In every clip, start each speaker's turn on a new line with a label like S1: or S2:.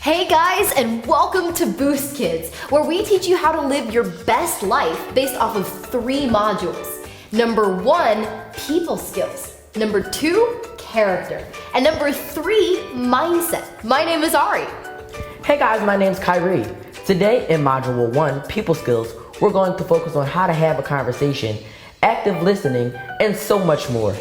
S1: Hey guys, and welcome to Boost Kids, where we teach you how to live your best life based off of 3 modules. Number 1, people skills. Number 2, character. And number 3, mindset. My name is Ari.
S2: Hey guys, my name's Kyrie. Today in Module 1, People Skills, we're going to focus on how to have a conversation, active listening, and so much more.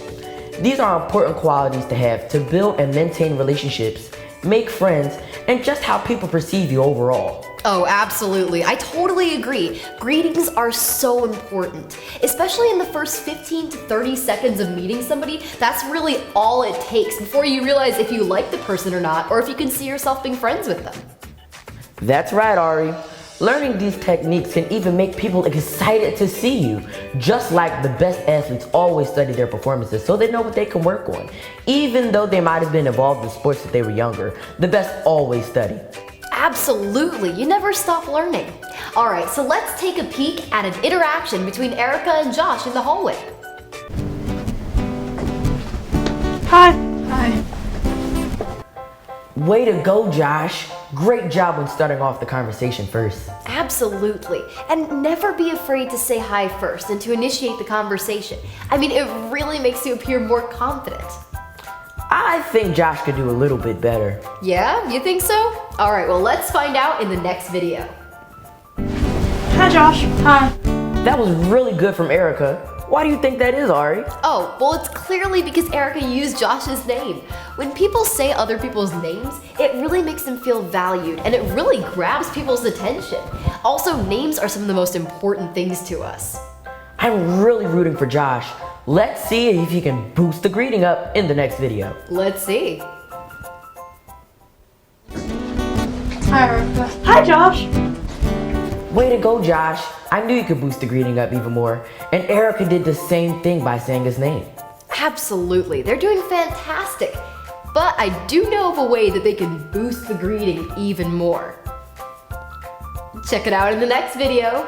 S2: These are important qualities to have to build and maintain relationships, make friends, and just how people perceive you overall.
S1: Oh, absolutely. I totally agree. Greetings are so important, especially in the first 15 to 30 seconds of meeting somebody. That's really all it takes before you realize if you like the person or not, or if you can see yourself being friends with them.
S2: That's right, Ari. Learning these techniques can even make people excited to see you. Just like the best athletes always study their performances so they know what they can work on. Even though they might have been involved in sports when they were younger, the best always study.
S1: Absolutely, you never stop learning. All right, so let's take a peek at an interaction between Erica and Josh in the hallway.
S3: Hi. Hi.
S2: Way to go, Josh. Great job when starting off the conversation first.
S1: Absolutely, and never be afraid to say hi first and to initiate the conversation. I mean, it really makes you appear more confident.
S2: I think Josh could do a little bit better.
S1: Yeah, you think so? All right, well, let's find out in the next video.
S3: Hi, Josh. Hi.
S2: That was really good from Erica. Why do you think that is, Ari?
S1: Oh, well, it's clearly because Erica used Josh's name. When people say other people's names, it really makes them feel valued and it really grabs people's attention. Also, names are some of the most important things to us.
S2: I'm really rooting for Josh. Let's see if he can boost the greeting up in the next video.
S1: Let's see.
S3: Hi, Erica. Hi, Josh.
S2: Way to go, Josh. I knew you could boost the greeting up even more. And Erica did the same thing by saying his name.
S1: Absolutely, they're doing fantastic. But I do know of a way that they can boost the greeting even more. Check it out in the next video.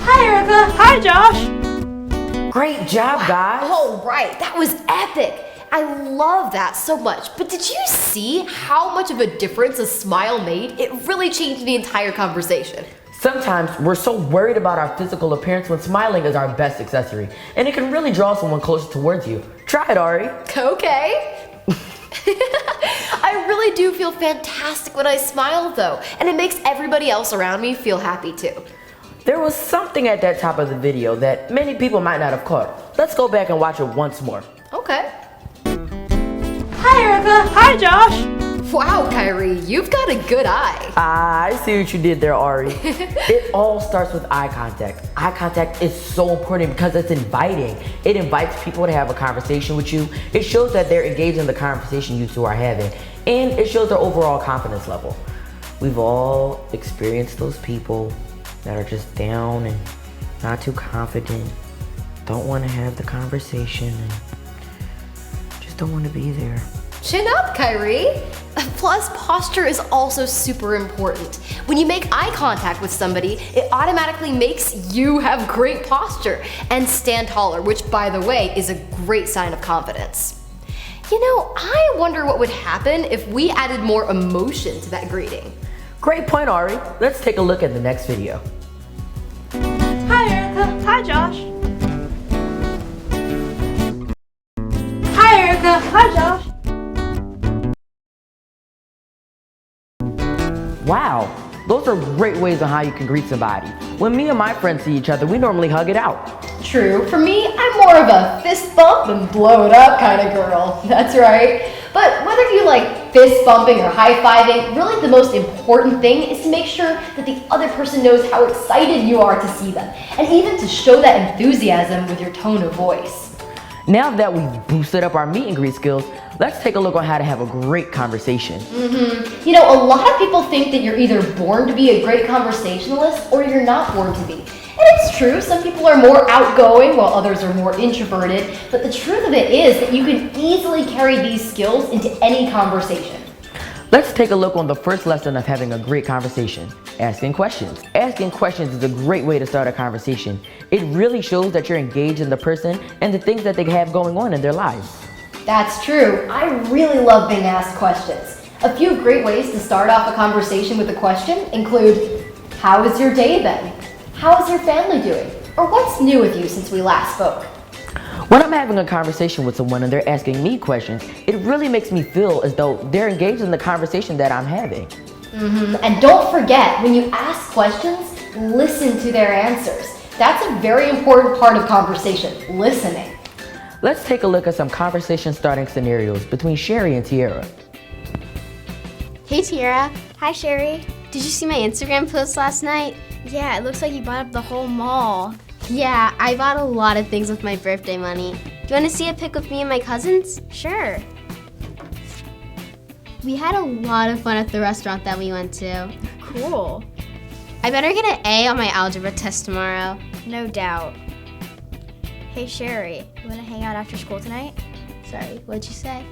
S3: Hi, Erica. Hi, Josh.
S2: Great job, guys.
S1: All right, that was epic. I love that so much. But did you see how much of a difference a smile made? It really changed the entire conversation.
S2: Sometimes we're so worried about our physical appearance when smiling is our best accessory. And it can really draw someone closer towards you. Try it, Ari.
S1: Okay. I really do feel fantastic when I smile though, and it makes everybody else around me feel happy too.
S2: There was something at that top of the video that many people might not have caught. Let's go back and watch it once more.
S1: Okay.
S3: Hi, Erica. Hi, Josh.
S1: Wow, Kyrie, you've got a good eye.
S2: I see what you did there, Ari. It all starts with eye contact. Eye contact is so important because it's inviting. It invites people to have a conversation with you. It shows that they're engaged in the conversation you two are having. And it shows their overall confidence level. We've all experienced those people that are just down and not too confident, don't want to have the conversation, and just don't want to be there.
S1: Chin up, Kyrie. Plus, posture is also super important. When you make eye contact with somebody, it automatically makes you have great posture and stand taller, which, by the way, is a great sign of confidence. You know, I wonder what would happen if we added more emotion to that greeting.
S2: Great point, Ari. Let's take a look at the next video.
S3: Hi, Erica. Hi, Josh. Hi, Erica. Hi, Josh.
S2: Wow, those are great ways on how you can greet somebody. When me and my friends see each other, we normally hug it out.
S1: True, for me, I'm more of a fist bump and blow it up kind of girl. That's right. But whether you like fist bumping or high-fiving, really the most important thing is to make sure that the other person knows how excited you are to see them, and even to show that enthusiasm with your tone of voice.
S2: Now that we've boosted up our meet and greet skills, let's take a look on how to have a great conversation.
S1: You know, a lot of people think that you're either born to be a great conversationalist or you're not born to be. And it's true, some people are more outgoing while others are more introverted, but the truth of it is that you can easily carry these skills into any conversation.
S2: Let's take a look on the first lesson of having a great conversation, asking questions. Asking questions is a great way to start a conversation. It really shows that you're engaged in the person and the things that they have going on in their lives.
S1: That's true. I really love being asked questions. A few great ways to start off a conversation with a question include, how has your day been? How is your family doing? Or what's new with you since we last spoke?
S2: When I'm having a conversation with someone and they're asking me questions, it really makes me feel as though they're engaged in the conversation that I'm having.
S1: And don't forget, when you ask questions, listen to their answers. That's a very important part of conversation, listening.
S2: Let's take a look at some conversation starting scenarios between Sherry and Tiara.
S4: Hey Tiara,
S3: Hi, Sherry.
S4: did you see my Instagram post last night?
S3: Yeah, it looks like you bought up the whole mall.
S4: Yeah, I bought a lot of things with my birthday money. Do you want to see a pic of me and my cousins?
S3: Sure.
S4: We had a lot of fun at the restaurant that we went to.
S3: Cool.
S4: I better get an A on my algebra test tomorrow.
S3: No doubt. Hey, Sherry, you want to hang out after school tonight?
S4: Sorry, what'd you say?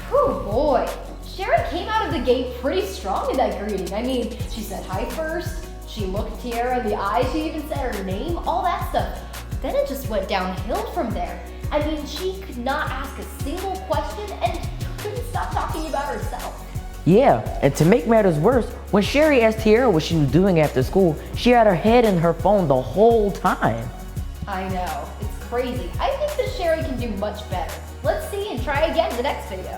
S1: Whew, boy. Sherry came out of the gate pretty strong in that greeting. I mean, she said hi first, she looked Tiara in the eye, she even said her name, all that stuff. Then it just went downhill from there. I mean, she could not ask a single question and couldn't stop talking about herself.
S2: Yeah, and to make matters worse, when Sherry asked Tiara what she was doing after school, she had her head in her phone the whole time.
S1: I know, it's crazy. I think that Sherry can do much better. Let's see and try again in the next video.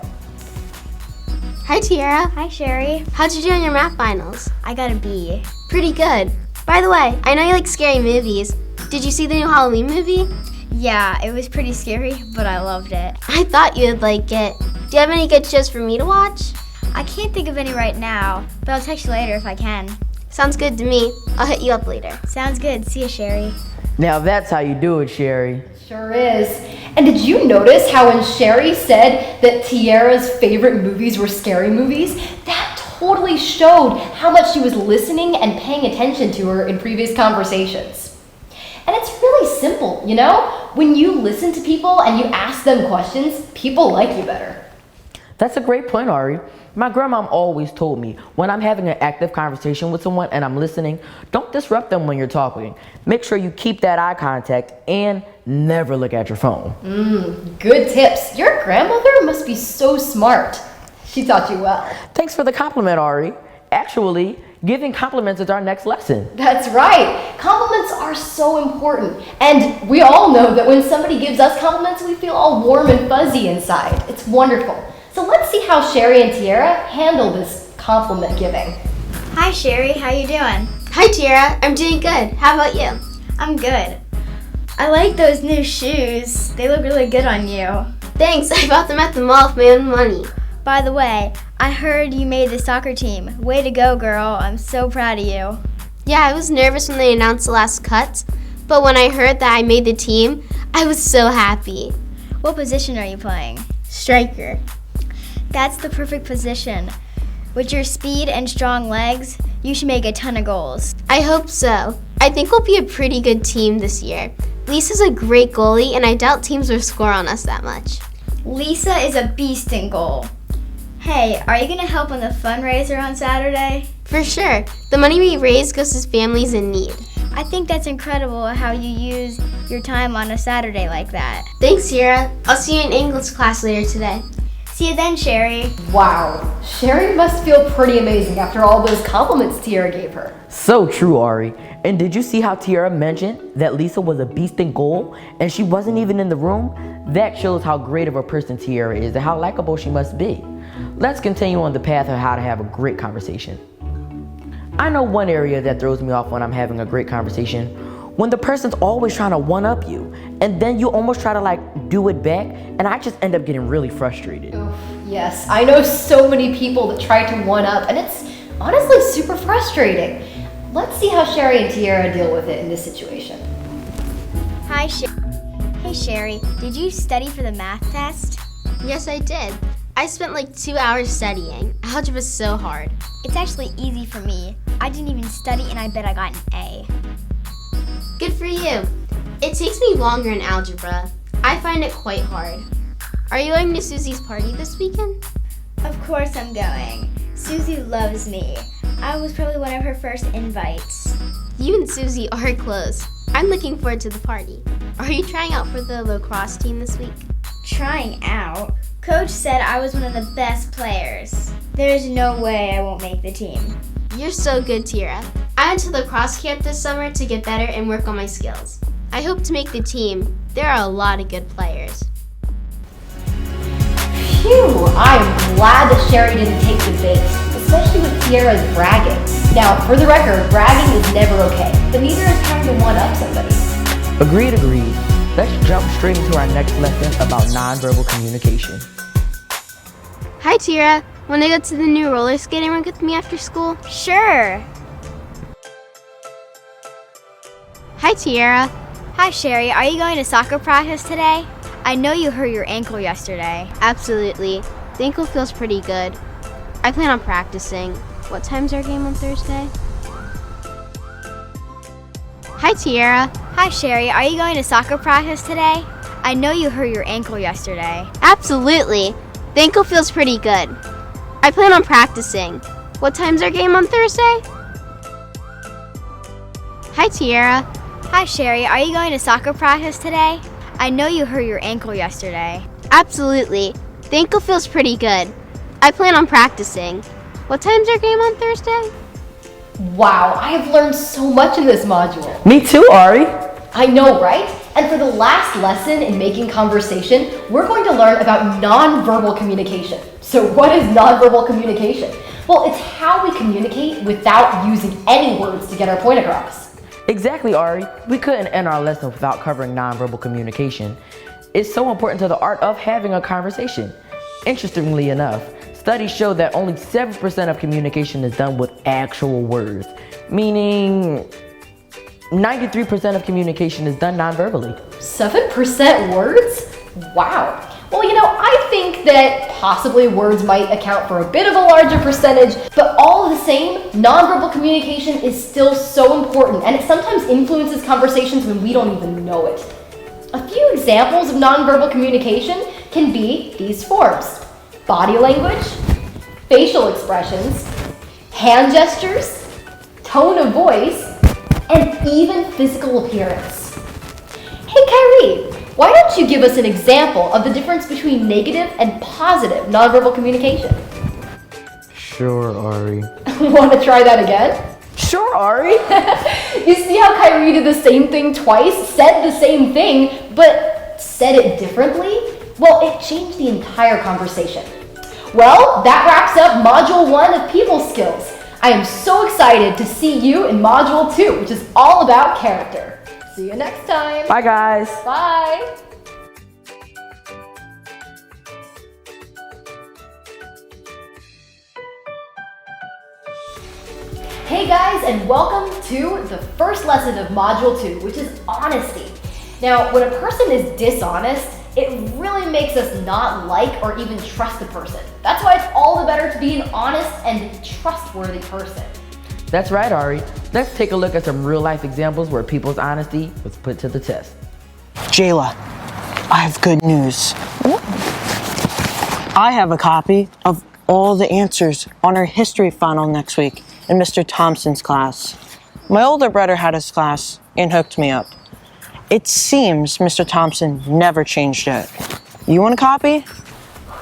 S4: Hi Tiara,
S3: Hi, Sherry.
S4: how'd you do on your math finals?
S3: I got a B.
S4: Pretty good. By the way, I know you like scary movies. Did you see the new Halloween movie?
S3: Yeah, it was pretty scary, but I loved it.
S4: I thought you would like it. Do you have any good shows for me to watch?
S3: I can't think of any right now, but I'll text you later if I can.
S4: Sounds good to me. I'll hit you up later.
S3: Sounds good. See you, Sherry.
S2: Now that's how you do it, Sherry.
S1: Sure is. And did you notice how when Sherry said that Tiara's favorite movies were scary movies, that totally showed how much she was listening and paying attention to her in previous conversations. And it's really simple, you know? When you listen to people and you ask them questions, people like you better.
S2: That's a great point, Ari. My grandmom always told me when I'm having an active conversation with someone and I'm listening, don't disrupt them when you're talking. Make sure you keep that eye contact and never look at your phone.
S1: Good tips. Your grandmother must be so smart. She taught you well.
S2: Thanks for the compliment, Ari. Actually, giving compliments is our next lesson.
S1: That's right. Compliments are so important. And we all know that when somebody gives us compliments, we feel all warm and fuzzy inside. It's wonderful. So let's see how Sherry and Tiara handle this compliment giving.
S3: Hi, Sherry. How you doing?
S4: Hi Tiara, I'm doing good. How about you?
S3: I'm good. I like those new shoes. They look really good on you.
S4: Thanks, I bought them at the mall with my own money.
S3: By the way, I heard you made the soccer team. Way to go, girl. I'm so proud of you.
S4: Yeah, I was nervous when they announced the last cuts, but when I heard that I made the team, I was so happy.
S3: What position are you playing?
S4: Striker.
S3: That's the perfect position. With your speed and strong legs, you should make a ton of goals.
S4: I hope so. I think we'll be a pretty good team this year. Lisa's a great goalie, and I doubt teams will score on us that much.
S3: Lisa is a beast in goal. Hey, are you gonna help on the fundraiser on Saturday?
S4: For sure. The money we raise goes to families in need.
S3: I think that's incredible how you use your time on a Saturday like that.
S4: Thanks, Sierra. I'll see you in English class later today.
S3: See you then, Sherry.
S1: Wow. Sherry must feel pretty amazing after all those compliments Tiara gave her.
S2: So true, Ari. And did you see how Tiara mentioned that Lisa was a beast in goal and she wasn't even in the room? That shows how great of a person Tiara is and how likable she must be. Let's continue on the path of how to have a great conversation. I know one area that throws me off when I'm having a great conversation, when the person's always trying to one-up you, and then you almost try to do it back, and I just end up getting really frustrated.
S1: Oof, yes, I know so many people that try to one-up, and it's honestly super frustrating. Let's see how Sherry and Tiara deal with it in this situation.
S3: Hi, Hey, Sherry. Did you study for the math test?
S4: Yes, I did. I spent like 2 hours studying. Algebra's so hard.
S3: It's actually easy for me. I didn't even study, and I bet I got an A.
S4: Good for you. It takes me longer in algebra. I find it quite hard. Are you going to Susie's party this weekend?
S3: Of course I'm going. Susie loves me. I was probably one of her first invites.
S4: You and Susie are close. I'm looking forward to the party. Are you trying out for the lacrosse team this week?
S3: Trying out? Coach said I was one of the best players. There's no way I won't make the team.
S4: You're so good, Tira. I went to the cross camp this summer to get better and work on my skills. I hope to make the team. There are a lot of good players.
S1: Phew, I'm glad that Sherry didn't take the bait, especially with Tiara's bragging. Now, for the record, bragging is never okay, but neither is trying to one-up somebody.
S2: Agreed. Let's jump straight into our next lesson about nonverbal communication.
S4: Hi, Tira. Want to go to the new roller skating rink with me after school?
S3: Sure.
S4: Hi, Tiara.
S3: Hi, Sherry. Are you going to soccer practice today? I know you hurt your ankle yesterday.
S4: Absolutely. The ankle feels pretty good. I plan on practicing. What time's our game on Thursday? Hi, Tiara.
S3: Hi, Sherry. Are you going to soccer practice today? I know you hurt your ankle yesterday.
S4: Absolutely. The ankle feels pretty good. I plan on practicing. What time's our game on Thursday? Hi, Tiara.
S3: Hi, Sherry. Are you going to soccer practice today? I know you hurt your ankle yesterday.
S4: Absolutely. The ankle feels pretty good. I plan on practicing. What time's our game on Thursday?
S1: Wow, I have learned so much in this module.
S2: Me too, Ari.
S1: I know, right? And for the last lesson in making conversation, we're going to learn about nonverbal communication. So what is nonverbal communication? Well, it's how we communicate without using any words to get our point across.
S2: Exactly, Ari. We couldn't end our lesson without covering nonverbal communication. It's so important to the art of having a conversation. Interestingly enough, studies show that only 7% of communication is done with actual words, meaning 93% of communication is done nonverbally.
S1: 7% words? Wow. Well, I think that possibly words might account for a bit of a larger percentage, but all the same, nonverbal communication is still so important, and it sometimes influences conversations when we don't even know it. A few examples of nonverbal communication can be these forms: body language, facial expressions, hand gestures, tone of voice, and even physical appearance. Hey, Kyrie, why don't you give us an example of the difference between negative and positive nonverbal communication?
S2: Sure, Ari.
S1: Want to try that again?
S2: Sure, Ari.
S1: You see how Kyrie did the same thing twice, said the same thing, but said it differently? Well, it changed the entire conversation. Well, that wraps up Module 1 of People Skills. I am so excited to see you in Module 2, which is all about character. See you next time.
S2: Bye, guys.
S1: Bye. Hey guys, and welcome to the first lesson of Module 2, which is honesty. Now, when a person is dishonest, it really makes us not like or even trust the person. That's why it's all the better to be an honest and trustworthy person.
S2: That's right, Ari. Let's take a look at some real-life examples where people's honesty was put to the test.
S5: Jayla, I have good news. I have a copy of all the answers on our history final next week in Mr. Thompson's class. My older brother had his class and hooked me up. It seems Mr. Thompson never changed it. You want a copy?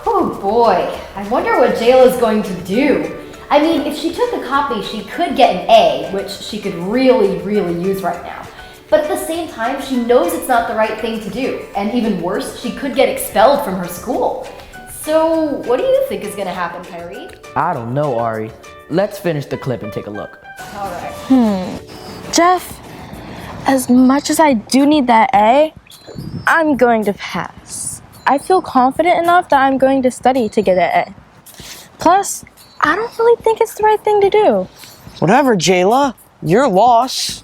S1: Oh boy, I wonder what Jayla's going to do. I mean, if she took a copy, she could get an A, which she could really use right now. But at the same time, she knows it's not the right thing to do. And even worse, she could get expelled from her school. So what do you think is going to happen, Kyrie?
S2: I don't know, Ari. Let's finish the clip and take a look.
S1: All right.
S6: Jeff, as much as I do need that A, I'm going to pass. I feel confident enough that I'm going to study to get an A. Plus, I don't really think it's the right thing to do.
S5: Whatever, Jayla. Your loss.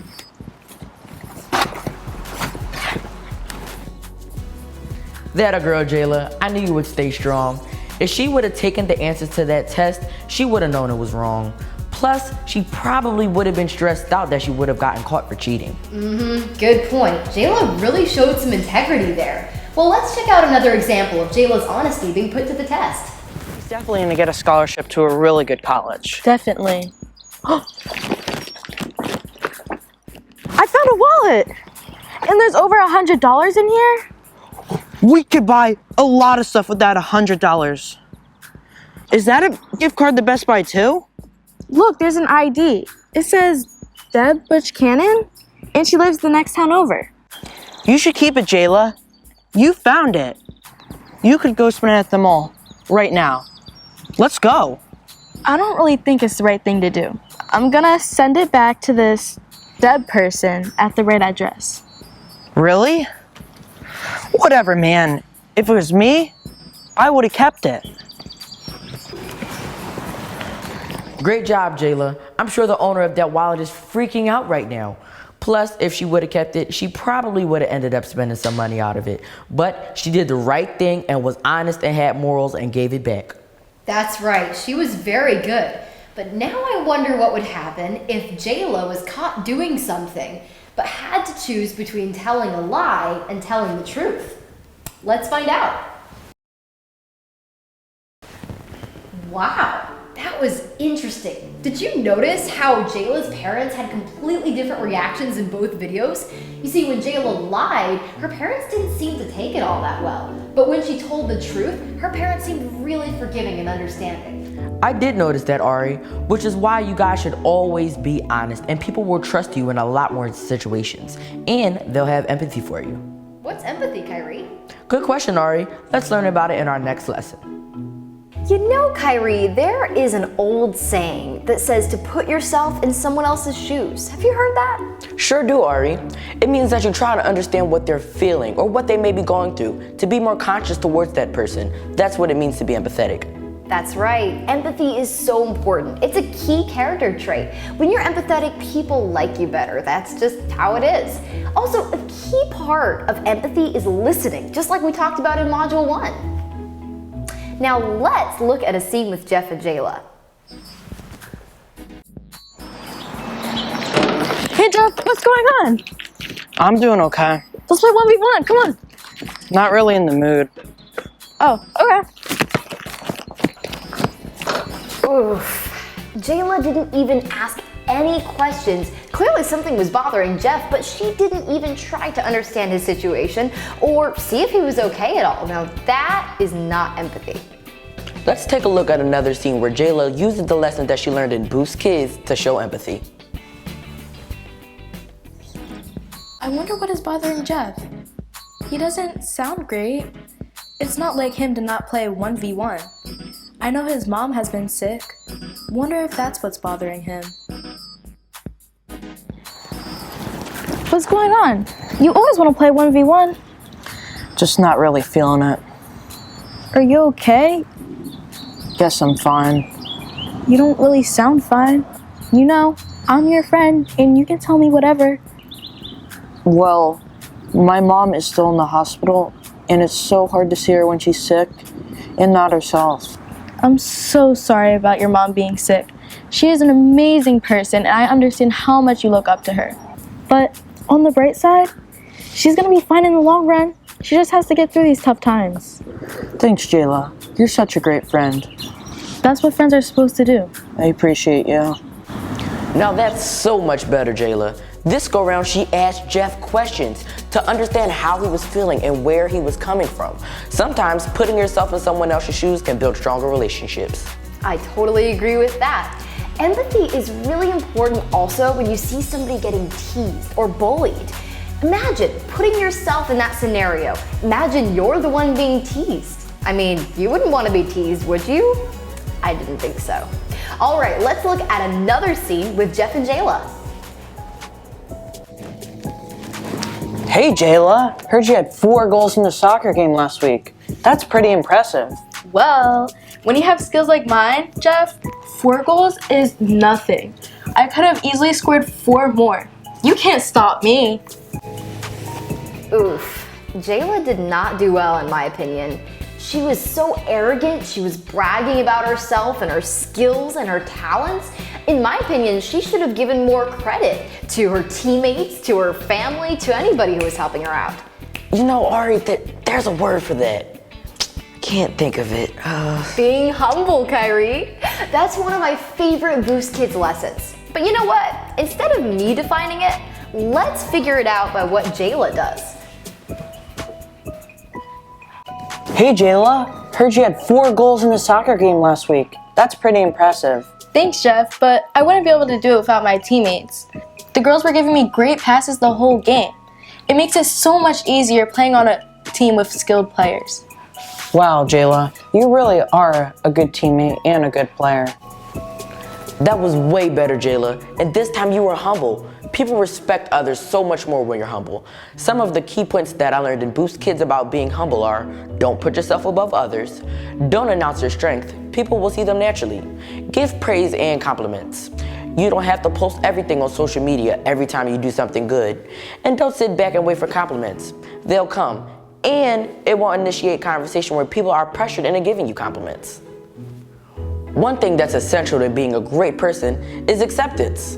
S2: That a girl, Jayla. I knew you would stay strong. If she would have taken the answers to that test, she would have known it was wrong. Plus, she probably would have been stressed out that she would have gotten caught for cheating.
S1: Good point. Jayla really showed some integrity there. Well, let's check out another example of Jayla's honesty being put to the test.
S5: He's definitely going to get a scholarship to a really good college.
S6: Definitely. I found a wallet! And there's over $100 in here?
S5: We could buy a lot of stuff with that $100. Is that a gift card to Best Buy too?
S6: Look, there's an ID. It says Deb Butch Cannon, and she lives the next town over.
S5: You should keep it, Jayla. You found it. You could go spend it at the mall right now. Let's go.
S6: I don't really think it's the right thing to do. I'm gonna send it back to this Deb person at the right address.
S5: Really? Whatever, man. If it was me, I would have kept it.
S2: Great job, Jayla. I'm sure the owner of that wallet is freaking out right now. Plus, if she would have kept it, she probably would have ended up spending some money out of it. But she did the right thing and was honest and had morals and gave it back.
S1: That's right, she was very good. But now I wonder what would happen if Jayla was caught doing something, but had to choose between telling a lie and telling the truth. Let's find out. Wow, that was interesting. Did you notice how Jayla's parents had completely different reactions in both videos? You see, when Jayla lied, her parents didn't seem to take it all that well. But when she told the truth, her parents seemed really forgiving and understanding.
S2: I did notice that, Ari, which is why you guys should always be honest and people will trust you in a lot more situations. And they'll have empathy for you.
S1: What's empathy, Kyrie?
S2: Good question, Ari. Let's learn about it in our next lesson.
S1: You know, Kyrie, there is an old saying that says to put yourself in someone else's shoes. Have you heard that?
S2: Sure do, Ari. It means that you try to understand what they're feeling or what they may be going through, to be more conscious towards that person. That's what it means to be empathetic.
S1: That's right. Empathy is so important. It's a key character trait. When you're empathetic, people like you better. That's just how it is. Also, a key part of empathy is listening, just like we talked about in Module 1. Now let's look at a scene with Jeff and Jayla.
S6: Hey Jeff, what's going on?
S5: I'm doing okay.
S6: Let's play 1v1, come on.
S5: Not really in the mood.
S6: Oh, okay.
S1: Oof. Jayla didn't even ask any questions. Clearly something was bothering Jeff, but she didn't even try to understand his situation or see if he was okay at all. Now that is not empathy.
S2: Let's take a look at another scene where Jayla uses the lesson that she learned in Boost Kids to show empathy.
S6: I wonder what is bothering Jeff. He doesn't sound great. It's not like him to not play 1v1. I know his mom has been sick. Wonder if that's what's bothering him. What's going on? You always want to play 1v1.
S5: Just not really feeling it.
S6: Are you okay?
S5: Guess I'm fine.
S6: You don't really sound fine. You know, I'm your friend and you can tell me whatever.
S5: Well, my mom is still in the hospital and it's so hard to see her when she's sick and not herself.
S6: I'm so sorry about your mom being sick. She is an amazing person and I understand how much you look up to her. But on the bright side, she's gonna be fine in the long run. She just has to get through these tough times.
S5: Thanks, Jayla. You're such a great friend.
S6: That's what friends are supposed to do.
S5: I appreciate you.
S2: Now that's so much better, Jayla. This go round, she asked Jeff questions to understand how he was feeling and where he was coming from. Sometimes putting yourself in someone else's shoes can build stronger relationships.
S1: I totally agree with that. Empathy is really important also when you see somebody getting teased or bullied. Imagine putting yourself in that scenario. Imagine you're the one being teased. I mean, you wouldn't want to be teased, would you? I didn't think so. All right, let's look at another scene with Jeff and Jayla.
S5: Hey, Jayla. Heard you had 4 goals in the soccer game last week. That's pretty impressive.
S6: Well, when you have skills like mine, Jeff, 4 goals is nothing. I could have easily scored 4 more. You can't stop me.
S1: Oof, Jayla did not do well in my opinion. She was so arrogant, she was bragging about herself and her skills and her talents. In my opinion, she should have given more credit to her teammates, to her family, to anybody who was helping her out.
S2: You know, Ari, there's a word for that. Can't think of it.
S1: Being humble, Kyrie. That's one of my favorite Boost Kids lessons. But you know what? Instead of me defining it, let's figure it out by what Jayla does.
S5: Hey Jayla, heard you had 4 goals in the soccer game last week. That's pretty impressive.
S6: Thanks, Jeff, but I wouldn't be able to do it without my teammates. The girls were giving me great passes the whole game. It makes it so much easier playing on a team with skilled players.
S5: Wow, Jayla, you really are a good teammate and a good player.
S2: That was way better, Jayla. And this time you were humble. People respect others so much more when you're humble. Some of the key points that I learned in Boost Kids about being humble are: don't put yourself above others, don't announce your strength, people will see them naturally, give praise and compliments. You don't have to post everything on social media every time you do something good, and don't sit back and wait for compliments. They'll come, and it won't initiate conversation where people are pressured into giving you compliments. One thing that's essential to being a great person is acceptance.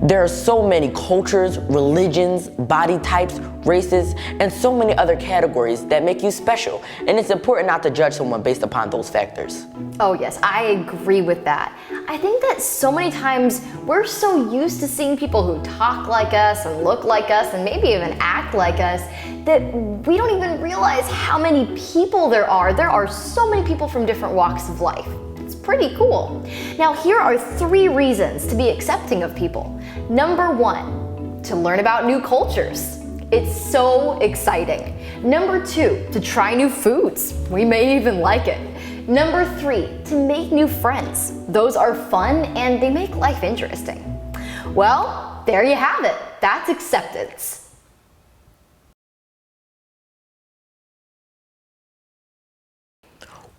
S2: There are so many cultures, religions, body types, races, and so many other categories that make you special, and it's important not to judge someone based upon those factors.
S1: Oh yes, I agree with that. I think that so many times we're so used to seeing people who talk like us and look like us and maybe even act like us that we don't even realize how many people there are. There are so many people from different walks of life. It's pretty cool. Now here are 3 reasons to be accepting of people. Number 1, to learn about new cultures. It's so exciting. Number 2, to try new foods. We may even like it. Number 3, to make new friends. Those are fun and they make life interesting. Well, there you have it. That's acceptance.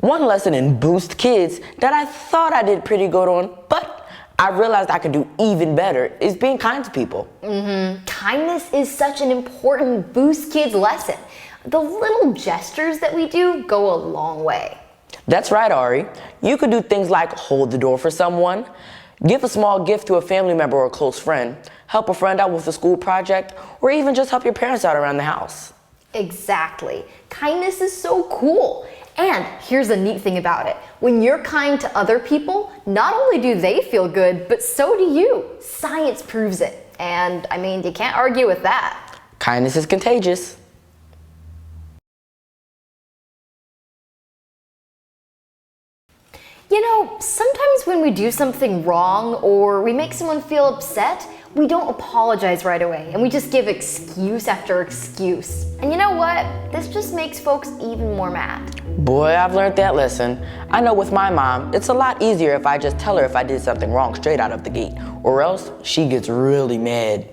S2: One lesson in Boost Kids that I thought I did pretty good on, but I realized I could do even better, is being kind to people.
S1: Kindness is such an important Boost Kids lesson. The little gestures that we do go a long way.
S2: That's right, Ari. You could do things like hold the door for someone, give a small gift to a family member or a close friend, help a friend out with a school project, or even just help your parents out around the house.
S1: Exactly. Kindness is so cool. And here's the neat thing about it. When you're kind to other people, not only do they feel good, but so do you. Science proves it. And I mean, you can't argue with that.
S2: Kindness is contagious.
S1: You know, sometimes when we do something wrong or we make someone feel upset, we don't apologize right away and we just give excuse after excuse. And you know what? This just makes folks even more mad.
S2: Boy, I've learned that lesson. I know with my mom, it's a lot easier if I just tell her if I did something wrong straight out of the gate, or else she gets really mad.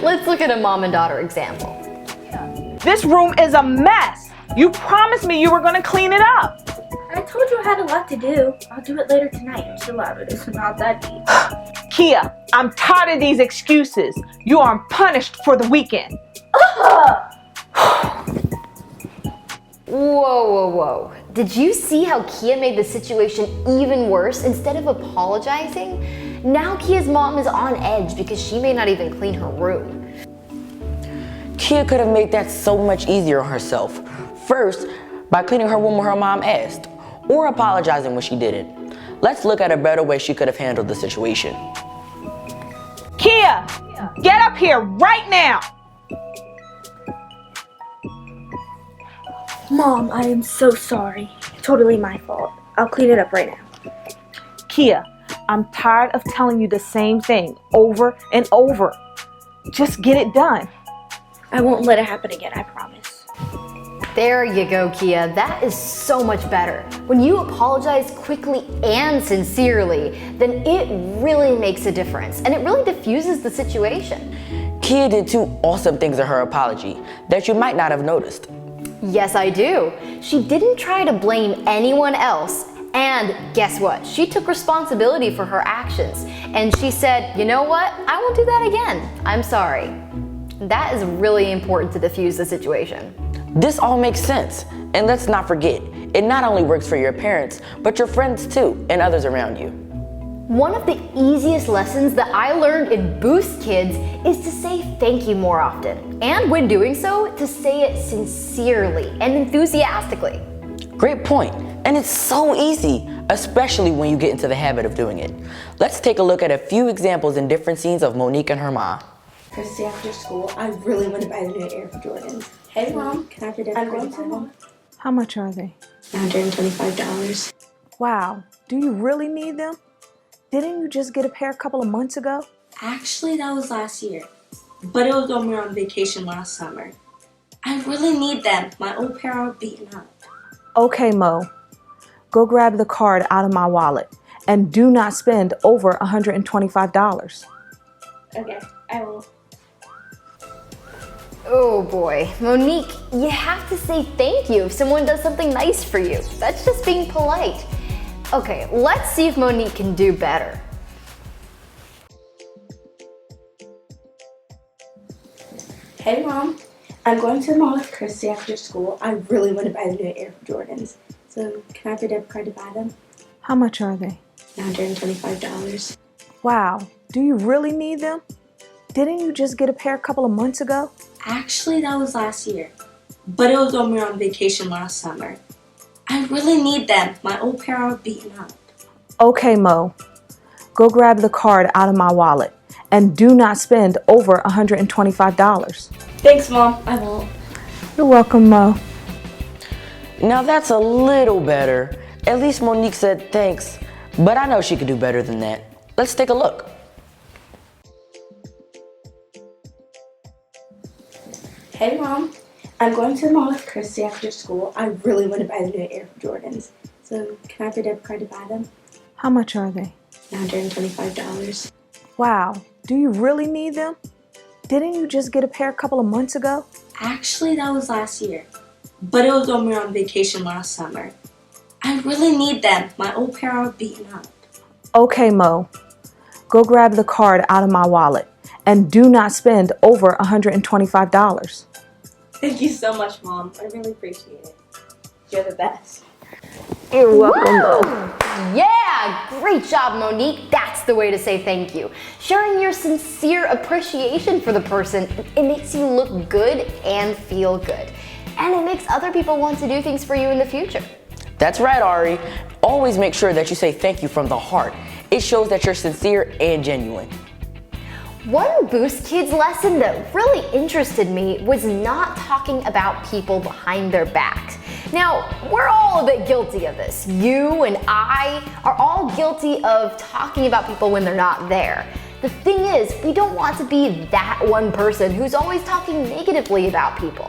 S1: Let's look at a mom and daughter example.
S7: This room is a mess. You promised me you were going to clean it up.
S8: I told you I had a lot to do. I'll do it later tonight. Chill out, it's not that deep.
S7: Kia, I'm tired of these excuses. You are punished for the weekend.
S1: Whoa. Did you see how Kia made the situation even worse? Instead of apologizing, now Kia's mom is on edge because she may not even clean her room.
S2: Kia could have made that so much easier on herself. First, by cleaning her room when her mom asked, or apologizing when she didn't. Let's look at a better way she could have handled the situation.
S7: Kia, get up here right now.
S8: Mom, I am so sorry. Totally my fault. I'll clean it up right now.
S7: Kia, I'm tired of telling you the same thing over and over. Just get it done.
S8: I won't let it happen again, I promise.
S1: There you go, Kia. That is so much better. When you apologize quickly and sincerely, then it really makes a difference and it really diffuses the situation.
S2: Kia did 2 awesome things in her apology that you might not have noticed.
S1: Yes, I do. She didn't try to blame anyone else. And guess what? She took responsibility for her actions. And she said, you know what? I won't do that again. I'm sorry. That is really important to diffuse the situation.
S2: This all makes sense. And let's not forget, it not only works for your parents, but your friends too, and others around you.
S1: One of the easiest lessons that I learned in Boost Kids is to say thank you more often. And when doing so, to say it sincerely and enthusiastically.
S2: Great point. And it's so easy, especially when you get into the habit of doing it. Let's take a look at a few examples in different scenes of Monique and her mom.
S9: Christy, after school, I really want to buy the new Air Jordans. Hey, Mom, can I have your debit card?
S7: How much are they?
S8: $125.
S7: Wow, do you really need them? Didn't you just get a pair a couple of months ago?
S8: Actually, that was last year. But it was when we were on vacation last summer. I really need them. My old pair are beaten up.
S7: Okay, Mo. Go grab the card out of my wallet and do not spend over $125.
S8: Okay, I will.
S1: Oh boy, Monique, you have to say thank you if someone does something nice for you. That's just being polite. Okay, let's see if Monique can do better.
S8: Hey, Mom. I'm going to the mall with Christy after school. I really want to buy the new Air Jordans. So, can I have your debit card to buy them?
S7: How much are they?
S8: $125.
S7: Wow, do you really need them? Didn't you just get a pair a couple of months ago?
S8: Actually, that was last year. But it was when we were on vacation last summer. I really need them. My old pair are beaten up.
S7: Okay, Mo. Go grab the card out of my wallet and do not spend over $125.
S8: Thanks, Mom. I won't.
S7: You're welcome, Mo.
S2: Now that's a little better. At least Monique said thanks, but I know she could do better than that. Let's take a look.
S8: Hey, Mom. I'm going to the mall with Christy after school. I really want to buy the new Air Jordans. So, can I have your debit card to buy them?
S7: How much are they?
S8: $125.
S7: Wow, do you really need them? Didn't you just get a pair a couple of months ago?
S8: Actually, that was last year. But it was when we were on vacation last summer. I really need them. My old pair are beaten up.
S7: Okay, Mo. Go grab the card out of my wallet and do not spend over $125.
S8: Thank you so much, Mom. I really appreciate it. You're the best.
S7: You're welcome, Mo.
S1: Yeah, great job, Monique. That's the way to say thank you. Showing your sincere appreciation for the person, it makes you look good and feel good. And it makes other people want to do things for you in the future.
S2: That's right, Ari. Always make sure that you say thank you from the heart. It shows that you're sincere and genuine.
S1: One Boost Kids lesson that really interested me was not talking about people behind their backs. Now, we're all a bit guilty of this. You and I are all guilty of talking about people when they're not there. The thing is, we don't want to be that one person who's always talking negatively about people.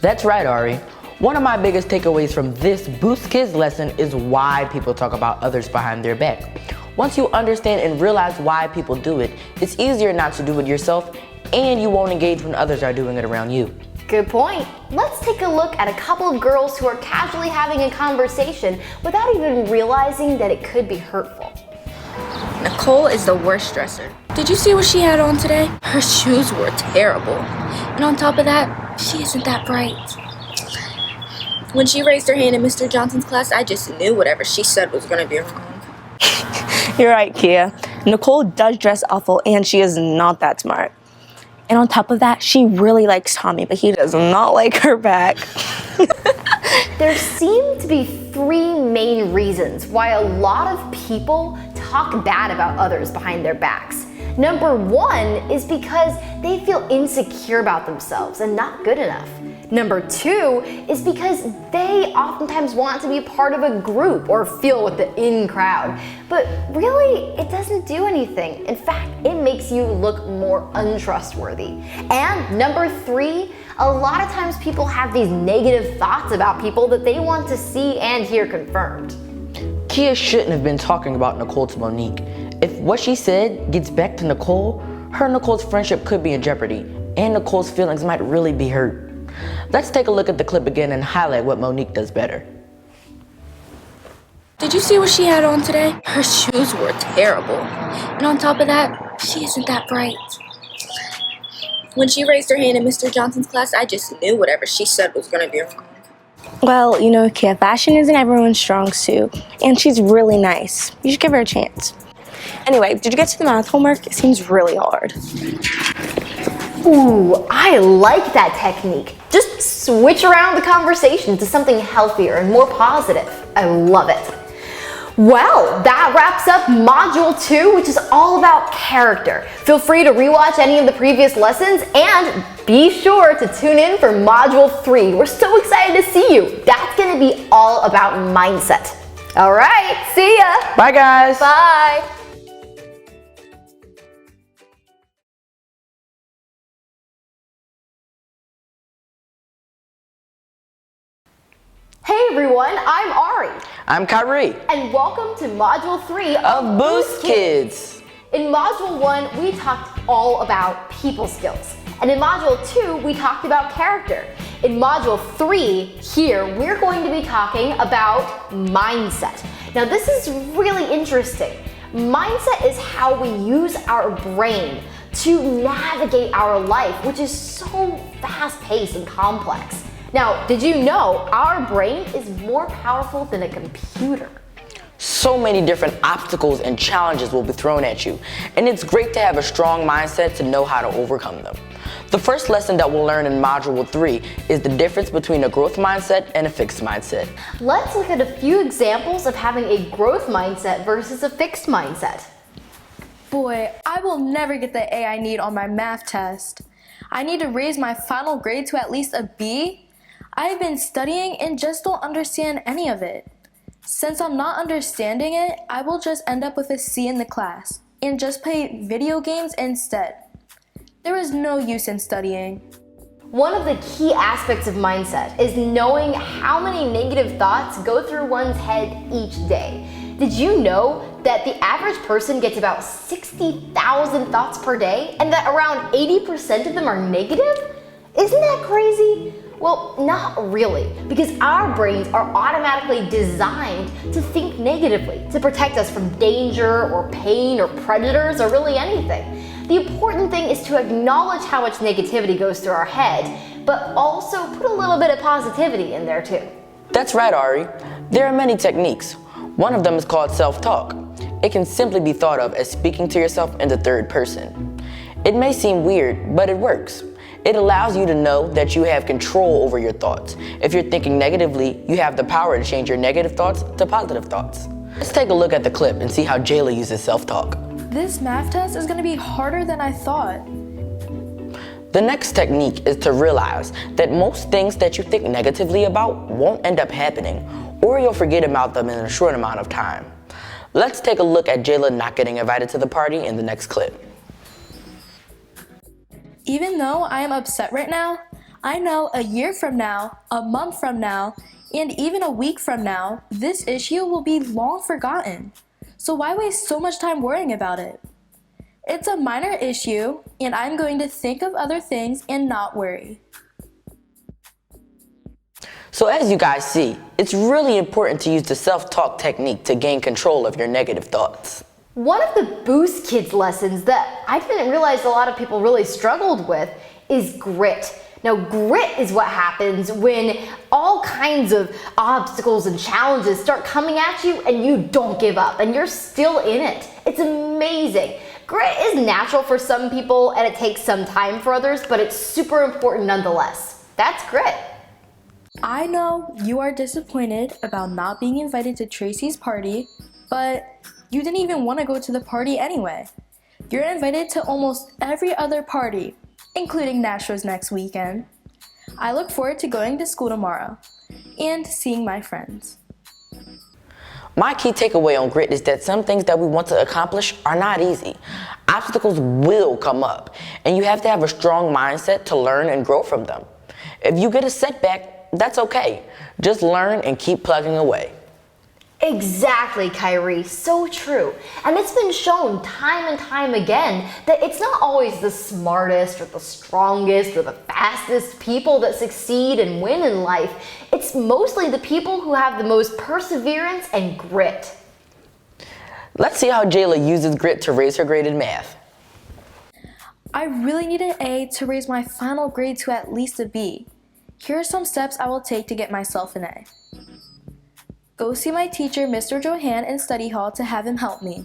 S2: That's right, Ari. One of my biggest takeaways from this Boost Kids lesson is why people talk about others behind their back. Once you understand and realize why people do it, it's easier not to do it yourself, and you won't engage when others are doing it around you.
S1: Good point. Let's take a look at a couple of girls who are casually having a conversation without even realizing that it could be hurtful.
S9: Nicole is the worst dresser. Did you see what she had on today? Her shoes were terrible. And on top of that, she isn't that bright. When she raised her hand in Mr. Johnson's class, I just knew whatever she said was going to be wrong.
S6: You're right, Kia. Nicole does dress awful, and she is not that smart. And on top of that, she really likes Tommy, but he does not like her back.
S1: There seem to be three main reasons why a lot of people talk bad about others behind their backs. Number one is because they feel insecure about themselves and not good enough. Number two is because they oftentimes want to be part of a group or feel with the in crowd. But really, it doesn't do anything. In fact, it makes you look more untrustworthy. And number three, a lot of times people have these negative thoughts about people that they want to see and hear confirmed.
S2: Kia shouldn't have been talking about Nicole to Monique. If what she said gets back to Nicole, her and Nicole's friendship could be in jeopardy, and Nicole's feelings might really be hurt. Let's take a look at the clip again and highlight what Monique does better.
S9: Did you see what she had on today? Her shoes were terrible. And on top of that, she isn't that bright. When she raised her hand in Mr. Johnson's class, I just knew whatever she said was going to be wrong.
S6: Well, you know, Kia, fashion isn't everyone's strong suit, and she's really nice. You should give her a chance. Anyway, did you get to the math homework? It seems really hard.
S1: Ooh, I like that technique. Just switch around the conversation to something healthier and more positive. I love it. Well, that wraps up Module 2, which is all about character. Feel free to rewatch any of the previous lessons and be sure to tune in for Module 3. We're so excited to see you. That's going to be all about mindset. All right, see ya.
S2: Bye, guys.
S1: Bye. Hey everyone, I'm Ari.
S2: I'm Kyrie
S1: And welcome to Module 3
S2: of Boost Kids.
S1: In Module 1, we talked all about people skills. And in Module 2, we talked about character. In Module 3, here, we're going to be talking about mindset. Now this is really interesting. Mindset is how we use our brain to navigate our life, which is so fast-paced and complex. Now, did you know our brain is more powerful than a computer?
S2: So many different obstacles and challenges will be thrown at you, and it's great to have a strong mindset to know how to overcome them. The first lesson that we'll learn in Module 3 is the difference between a growth mindset and a fixed mindset.
S1: Let's look at a few examples of having a growth mindset versus a fixed mindset.
S6: Boy, I will never get the A I need on my math test. I need to raise my final grade to at least a B. I've been studying and just don't understand any of it. Since I'm not understanding it, I will just end up with a C in the class and just play video games instead. There is no use in studying.
S1: One of the key aspects of mindset is knowing how many negative thoughts go through one's head each day. Did you know that the average person gets about 60,000 thoughts per day and that around 80% of them are negative? Isn't that crazy? Well, not really, because our brains are automatically designed to think negatively, to protect us from danger or pain or predators or really anything. The important thing is to acknowledge how much negativity goes through our head, but also put a little bit of positivity in there too.
S2: That's right, Ari. There are many techniques. One of them is called self-talk. It can simply be thought of as speaking to yourself in the third person. It may seem weird, but it works. It allows you to know that you have control over your thoughts. If you're thinking negatively, you have the power to change your negative thoughts to positive thoughts. Let's take a look at the clip and see how Jayla uses self-talk.
S6: This math test is going to be harder than I thought.
S2: The next technique is to realize that most things that you think negatively about won't end up happening, or you'll forget about them in a short amount of time. Let's take a look at Jayla not getting invited to the party in the next clip.
S6: Even though I am upset right now, I know a year from now, a month from now, and even a week from now, this issue will be long forgotten. So why waste so much time worrying about it? It's a minor issue, and I'm going to think of other things and not worry.
S2: So as you guys see, it's really important to use the self-talk technique to gain control of your negative thoughts.
S1: One of the Boost Kids lessons that I didn't realize a lot of people really struggled with is grit. Now, grit is what happens when all kinds of obstacles and challenges start coming at you and you don't give up and you're still in it. It's amazing. Grit is natural for some people and it takes some time for others, but it's super important nonetheless. That's grit.
S6: I know you are disappointed about not being invited to Tracy's party, but you didn't even want to go to the party anyway. You're invited to almost every other party, including Nastro's next weekend. I look forward to going to school tomorrow and seeing my friends.
S2: My key takeaway on grit is that some things that we want to accomplish are not easy. Obstacles will come up, and you have to have a strong mindset to learn and grow from them. If you get a setback, that's okay. Just learn and keep plugging away.
S1: Exactly, Kyrie, so true. And it's been shown time and time again that it's not always the smartest or the strongest or the fastest people that succeed and win in life. It's mostly the people who have the most perseverance and grit.
S2: Let's see how Jayla uses grit to raise her grade in math.
S6: I really need an A to raise my final grade to at least a B. Here are some steps I will take to get myself an A. Go see my teacher, Mr. Johan, in study hall to have him help me.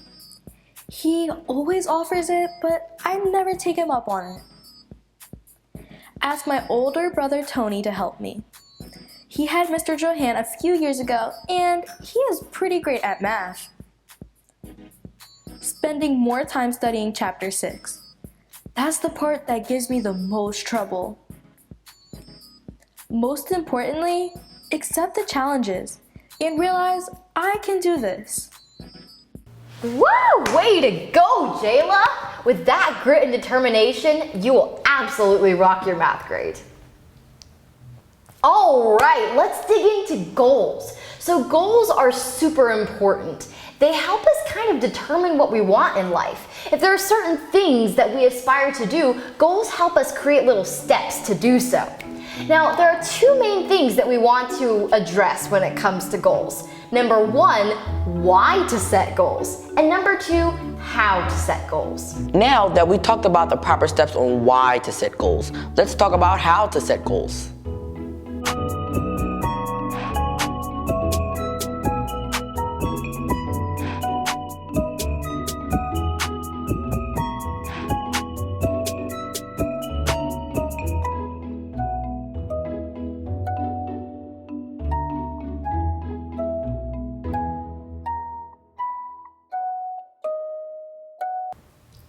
S6: He always offers it, but I never take him up on it. Ask my older brother Tony to help me. He had Mr. Johan a few years ago, and he is pretty great at math. Spending more time studying Chapter 6. That's the part that gives me the most trouble. Most importantly, accept the challenges and realize I can do this.
S1: Woo! Way to go, Jayla! With that grit and determination, you will absolutely rock your math grade. All right, let's dig into goals. So goals are super important. They help us kind of determine what we want in life. If there are certain things that we aspire to do, goals help us create little steps to do so. Now, there are two main things that we want to address when it comes to goals. Number one, why to set goals. And number two, how to set goals.
S2: Now that we talked about the proper steps on why to set goals, let's talk about how to set goals.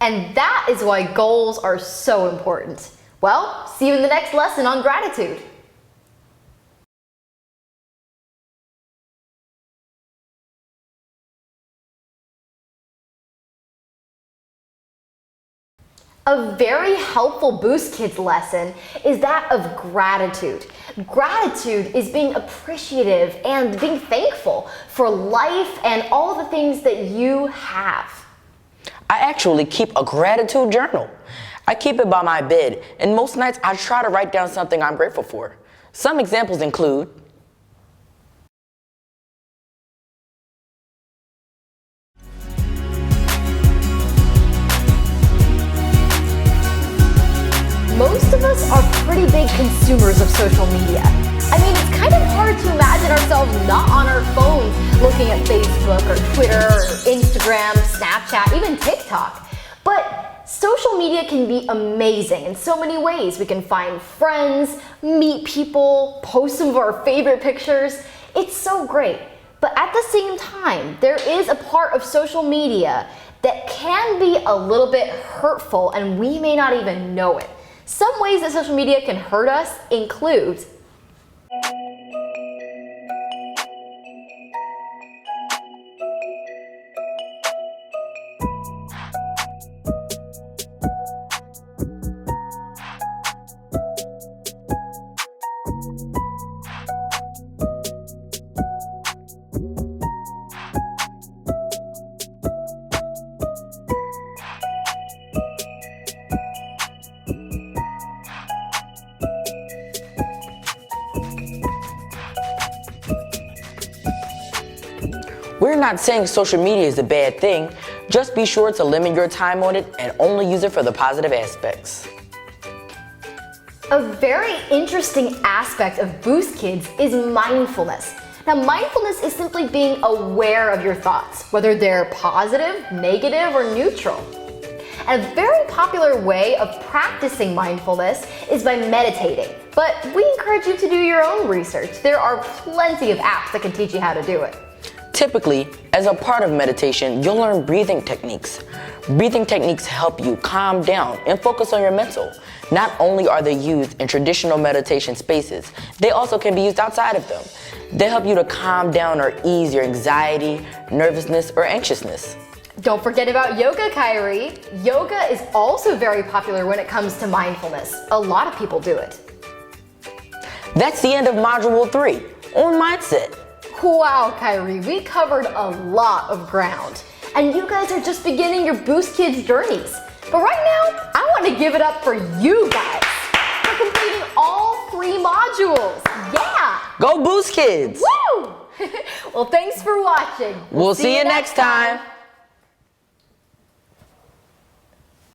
S1: And that is why goals are so important. Well, see you in the next lesson on gratitude. A very helpful Boost Kids lesson is that of gratitude. Gratitude is being appreciative and being thankful for life and all the things that you have.
S2: I actually keep a gratitude journal. I keep it by my bed, and most nights I try to write down something I'm grateful for. Some examples include
S1: most of us are pretty big consumers of social media. I mean, it's kind of hard to imagine ourselves not on our phones looking at Facebook or Twitter or Instagram, Snapchat, even TikTok. But social media can be amazing in so many ways. We can find friends, meet people, post some of our favorite pictures. It's so great. But at the same time, there is a part of social media that can be a little bit hurtful and we may not even know it. Some ways that social media can hurt us include
S2: We're not saying social media is a bad thing, just be sure to limit your time on it and only use it for the positive aspects.
S1: A very interesting aspect of Boost Kids is mindfulness. Now, mindfulness is simply being aware of your thoughts, whether they're positive, negative, or neutral. And a very popular way of practicing mindfulness is by meditating, but we encourage you to do your own research. There are plenty of apps that can teach you how to do it.
S2: Typically, as a part of meditation, you'll learn breathing techniques. Breathing techniques help you calm down and focus on your mental. Not only are they used in traditional meditation spaces, they also can be used outside of them. They help you to calm down or ease your anxiety, nervousness, or anxiousness.
S1: Don't forget about yoga, Kyrie. Yoga is also very popular when it comes to mindfulness. A lot of people do it.
S2: That's the end of Module 3 on Mindset.
S1: Wow, Kyrie, we covered a lot of ground. And you guys are just beginning your Boost Kids journeys. But right now, I want to give it up for you guys for completing all 3 modules. Yeah!
S2: Go Boost Kids!
S1: Woo! Well, thanks for watching.
S2: We'll see you next time.